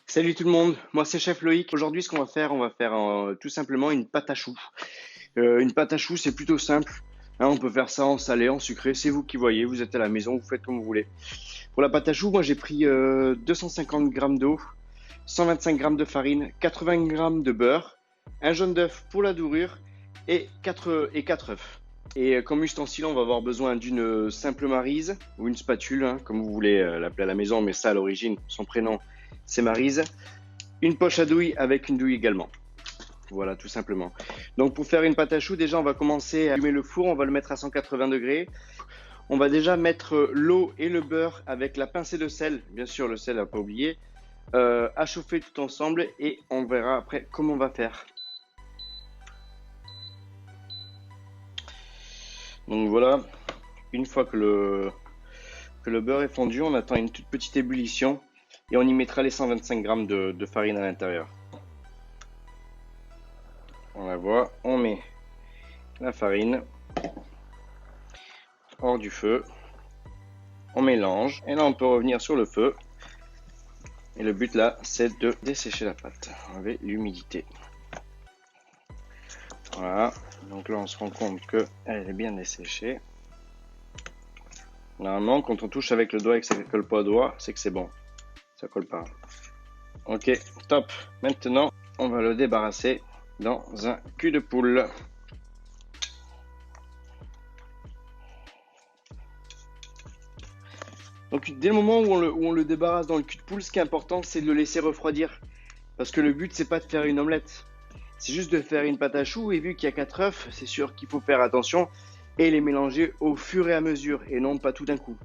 Salut tout le monde, moi c'est Chef Loïc. Aujourd'hui, ce qu'on va faire, tout simplement une pâte à choux. Une pâte à choux, c'est plutôt simple. Hein, on peut faire ça en salé, en sucré, c'est vous qui voyez. Vous êtes à la maison, vous faites comme vous voulez. Pour la pâte à choux, moi j'ai pris 250 grammes d'eau, 125 grammes de farine, 80 grammes de beurre, un jaune d'œuf pour la dorure et 4 œufs. Et comme ustensile, on va avoir besoin d'une simple maryse ou une spatule, hein, comme vous voulez l'appeler à la maison, mais ça à l'origine, son prénom c'est maryse. Une poche à douille avec une douille également. Voilà, tout simplement. Donc pour faire une pâte à choux, déjà on va commencer à allumer le four, on va le mettre à 180 degrés. On va déjà mettre l'eau et le beurre avec la pincée de sel, bien sûr le sel à pas oublier, à chauffer tout ensemble et on verra après comment on va faire. Donc voilà, une fois que le beurre est fondu, on attend une toute petite ébullition et on y mettra les 125 grammes de farine à l'intérieur. On la voit, on met la farine hors du feu, on mélange et là on peut revenir sur le feu et le but là c'est de dessécher la pâte, enlever l'humidité. Voilà, donc là on se rend compte qu'elle est bien desséchée. Normalement quand on touche avec le doigt et que ça ne colle pas au doigt, c'est que c'est bon, ça colle pas. Ok, top. Maintenant on va le débarrasser dans un cul de poule. Donc dès le moment où on le débarrasse dans le cul de poule, ce qui est important, c'est de le laisser refroidir. Parce que le but, c'est pas de faire une omelette. C'est juste de faire une pâte à choux. Et vu qu'il y a 4 œufs, c'est sûr qu'il faut faire attention et les mélanger au fur et à mesure et non pas tout d'un coup.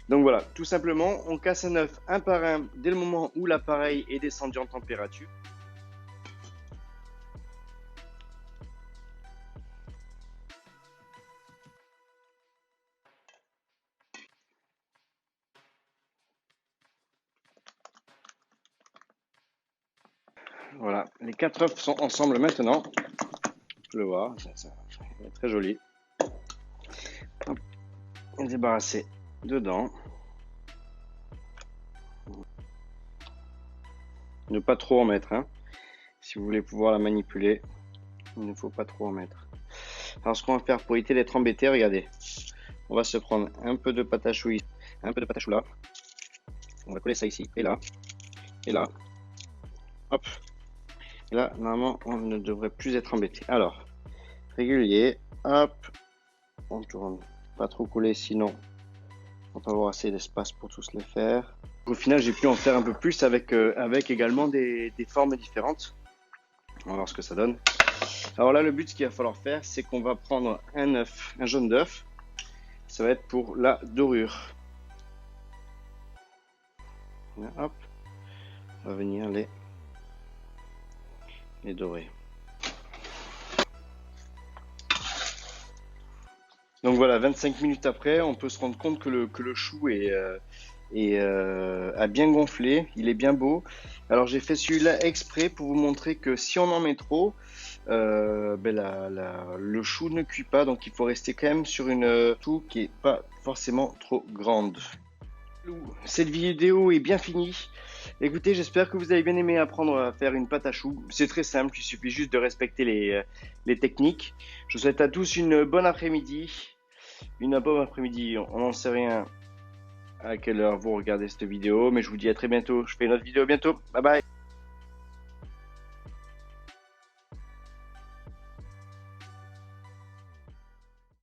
Donc voilà, tout simplement, on casse un œuf un par un dès le moment où l'appareil est descendu en température. Voilà, les 4 œufs sont ensemble maintenant. Tu peux le voir, ça est très joli. Hop, et débarrasser dedans. Ne pas trop en mettre, hein. Si vous voulez pouvoir la manipuler, il ne faut pas trop en mettre. Alors ce qu'on va faire pour éviter d'être embêté, regardez. On va se prendre un peu de pâte à choux ici, un peu de pâte à choux là. On va coller ça ici, et là, et là. Hop. Et là, normalement, on ne devrait plus être embêté. Alors, régulier, hop. On tourne. Pas trop coller, sinon on va pas avoir assez d'espace pour tous les faire. Au final, j'ai pu en faire un peu plus avec également des formes différentes. On va voir ce que ça donne. Alors là, le but, ce qu'il va falloir faire, c'est qu'on va prendre un œuf, un jaune d'œuf. Ça va être pour la dorure. Là, hop, on va venir les dorer. Donc voilà, 25 minutes après, on peut se rendre compte que le chou a bien gonflé, il est bien beau. Alors j'ai fait celui-là exprès pour vous montrer que si on en met trop, le chou ne cuit pas, donc il faut rester quand même sur une toux qui est pas forcément trop grande. Cette vidéo est bien finie. Écoutez, j'espère que vous avez bien aimé apprendre à faire une pâte à choux. C'est très simple, il suffit juste de respecter les techniques. Je vous souhaite à tous une bonne après-midi. Une bonne après-midi, on n'en sait rien à quelle heure vous regardez cette vidéo, mais je vous dis à très bientôt. Je fais une autre vidéo bientôt. Bye bye.